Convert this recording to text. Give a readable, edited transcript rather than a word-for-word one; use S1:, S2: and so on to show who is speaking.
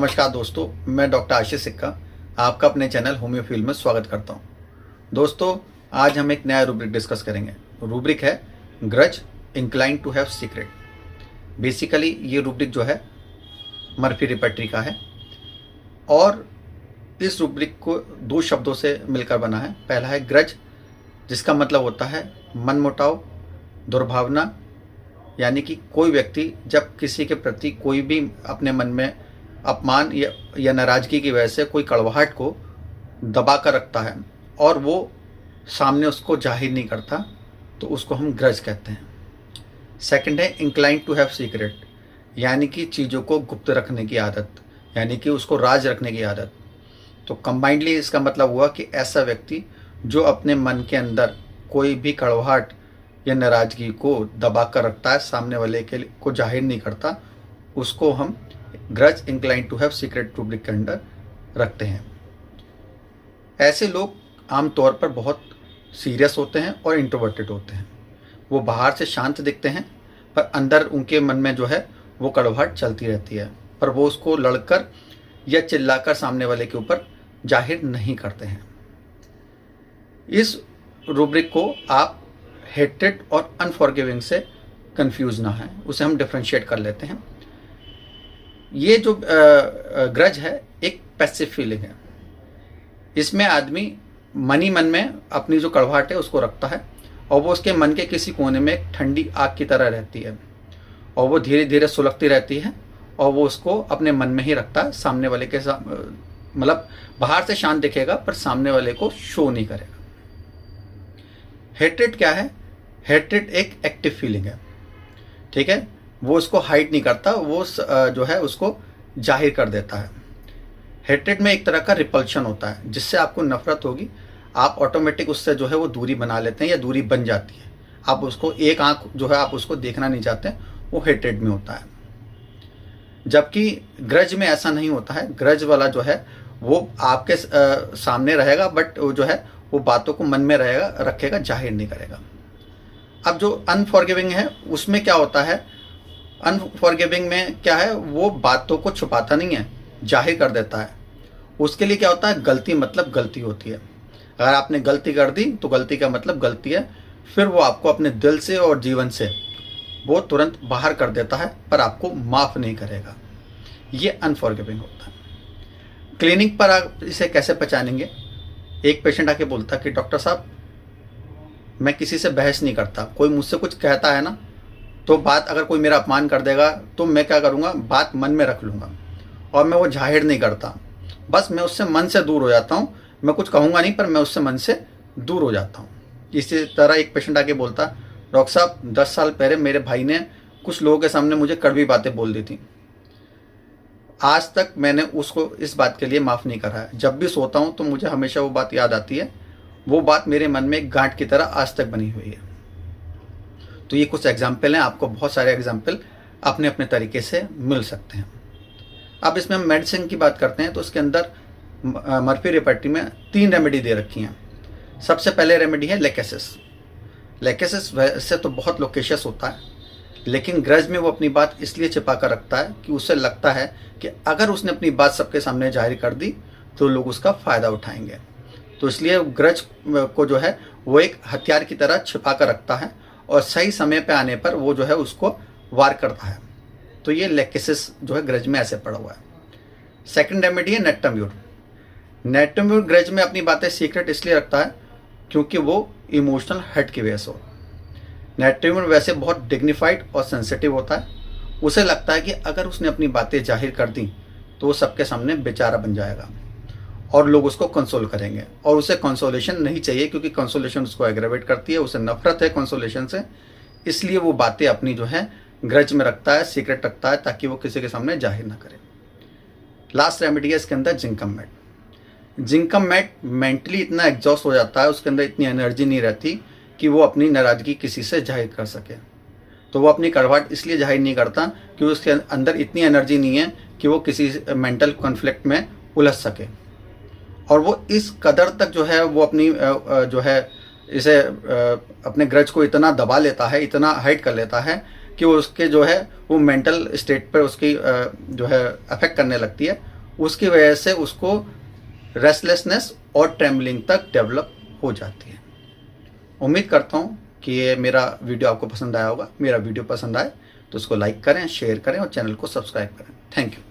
S1: नमस्कार दोस्तों, मैं डॉक्टर आशीष सिक्का आपका अपने चैनल होम्यो फील्ड में स्वागत करता हूं। दोस्तों, आज हम एक नया रूब्रिक डिस्कस करेंगे। रूब्रिक है grudge incline to have secret. Basically ये रूब्रिक जो है मर्फी रिपेट्री का है और इस रूब्रिक को दो शब्दों से मिलकर बना है। पहला है ग्रज, जिसका मतलब होता है मनमुटाव, दुर्भावना, यानी कि कोई व्यक्ति जब किसी के प्रति कोई भी अपने मन में अपमान या नाराजगी की वजह से कोई कड़वाहट को दबा कर रखता है और वो सामने उसको जाहिर नहीं करता, तो उसको हम ग्रज कहते हैं। सेकंड है इंक्लाइन टू हैव सीक्रेट, यानी कि चीज़ों को गुप्त रखने की आदत, यानी कि उसको राज रखने की आदत। तो कंबाइंडली इसका मतलब हुआ कि ऐसा व्यक्ति जो अपने मन के अंदर कोई भी कड़वाहट या नाराजगी को दबा कर रखता है, सामने वाले के को जाहिर नहीं करता, उसको हम grudge incline to have secret rubric के अंडर रखते हैं। ऐसे लोग आमतौर पर बहुत सीरियस होते हैं और इंट्रोवर्टेड होते हैं। वो बाहर से शांत दिखते हैं पर अंदर उनके मन में जो है वो कड़वाहट चलती रहती है, पर वो उसको लड़कर या चिल्लाकर सामने वाले के ऊपर जाहिर नहीं करते हैं। इस रूब्रिक को आप हेट्रेड और अनफॉरगिविंग से कंफ्यूज ना है, उसे हम डिफरेंशिएट कर लेते हैं। ये जो ग्रज है एक पैसिव फीलिंग है। इसमें आदमी मन ही मन में अपनी जो कड़वाहट है उसको रखता है और वो उसके मन के किसी कोने में एक ठंडी आग की तरह रहती है और वो धीरे धीरे सुलगती रहती है और वो उसको अपने मन में ही रखता है। सामने वाले के मतलब बाहर से शांत दिखेगा पर सामने वाले को शो नहीं करेगा। हेट्रेड क्या है? हेट्रेड एक एक्टिव फीलिंग है, ठीक है। वो उसको हाइड नहीं करता, वो जो है उसको जाहिर कर देता है। हेट्रेड में एक तरह का रिपल्शन होता है, जिससे आपको नफरत होगी, आप ऑटोमेटिक उससे जो है वो दूरी बना लेते हैं या दूरी बन जाती है। आप उसको एक आंख जो है आप उसको देखना नहीं चाहते, वो हेट्रेड में होता है। जबकि ग्रज में ऐसा नहीं होता है। ग्रज वाला जो है वो आपके सामने रहेगा बट वो जो है वो बातों को मन में रहेगा, रखेगा, जाहिर नहीं करेगा। अब जो अनफॉरगिविंग है उसमें क्या होता है? अनफॉरगिविंग में क्या है? वो बातों को छुपाता नहीं है, जाहिर कर देता है। उसके लिए क्या होता है? गलती मतलब गलती होती है। अगर आपने गलती कर दी तो गलती का मतलब गलती है, फिर वो आपको अपने दिल से और जीवन से वो तुरंत बाहर कर देता है पर आपको माफ़ नहीं करेगा। ये अनफॉरगिविंग होता है। क्लिनिक पर आप इसे कैसे पहचानेंगे? एक पेशेंट आके बोलता कि डॉक्टर साहब, मैं किसी से बहस नहीं करता, कोई मुझसे कुछ कहता है ना तो बात, अगर कोई मेरा अपमान कर देगा तो मैं क्या करूँगा, बात मन में रख लूँगा और मैं वो जाहिर नहीं करता, बस मैं उससे मन से दूर हो जाता हूँ। मैं कुछ कहूँगा नहीं पर मैं उससे मन से दूर हो जाता हूँ। इसी तरह एक पेशेंट आके बोलता, डॉक्टर साहब 10 साल पहले मेरे भाई ने कुछ लोगों के सामने मुझे कड़वी बातें बोल दी थी, आज तक मैंने उसको इस बात के लिए माफ़ नहीं करा है। जब भी सोता हूँ तो मुझे हमेशा वो बात याद आती है, वो बात मेरे मन में एक गांठ की तरह आज तक बनी हुई है। तो ये कुछ एग्जाम्पल हैं, आपको बहुत सारे एग्जाम्पल अपने अपने तरीके से मिल सकते हैं। अब इसमें हम मेडिसिन की बात करते हैं तो उसके अंदर मर्फी रिपेट्री में 3 रेमेडी दे रखी हैं। सबसे पहले रेमेडी है लेकेसिस। लेकेसिस वैसे तो बहुत लोकेशियस होता है, लेकिन ग्रज में वो अपनी बात इसलिए छिपा कर रखता है कि उसे लगता है कि अगर उसने अपनी बात सबके सामने जाहिर कर दी तो लोग उसका फ़ायदा उठाएंगे। तो इसलिए ग्रज को जो है वो एक हथियार की तरह छिपा कर रखता है और सही समय पे आने पर वो जो है उसको वार करता है। तो ये लेकेसिस जो है ग्रज में ऐसे पड़ा हुआ है। सेकंड रेमेडी है नेटम्यूर। नेटम्यूर ग्रज में अपनी बातें सीक्रेट इसलिए रखता है क्योंकि वो इमोशनल हर्ट की वजह से हो। नेटम्यूर वैसे बहुत डिग्निफाइड और सेंसिटिव होता है। उसे लगता है कि अगर उसने अपनी बातें जाहिर कर दी तो वो सबके सामने बेचारा बन जाएगा और लोग उसको कंसोल करेंगे, और उसे कंसोलेशन नहीं चाहिए क्योंकि कंसोलेशन उसको एग्रेवेट करती है, उसे नफरत है कंसोलेशन से। इसलिए वो बातें अपनी जो है ग्रज में रखता है, सीक्रेट रखता है, ताकि वो किसी के सामने जाहिर ना करे। लास्ट रेमेडी है इसके अंदर जिंकम मैट। जिंकम मैट मेंटली इतना एग्जॉस्ट हो जाता है, उसके अंदर इतनी एनर्जी नहीं रहती कि वो अपनी नाराजगी किसी से जाहिर कर सके। तो वो अपनी कड़वाहट इसलिए जाहिर नहीं करता कि उसके अंदर इतनी एनर्जी नहीं है कि वो किसी मेंटल कॉन्फ्लिक्ट में उलझ सके। और वो इस कदर तक जो है वो अपनी जो है इसे अपने ग्रज को इतना दबा लेता है, इतना हाइड कर लेता है कि वो उसके जो है वो मेंटल स्टेट पर उसकी जो है अफेक्ट करने लगती है उसकी वजह से उसको रेस्टलेसनेस और ट्रेमलिंग तक डेवलप हो जाती है। उम्मीद करता हूँ कि ये मेरा वीडियो आपको पसंद आया होगा। मेरा वीडियो पसंद आए तो उसको लाइक करें, शेयर करें और चैनल को सब्सक्राइब करें। Thank you.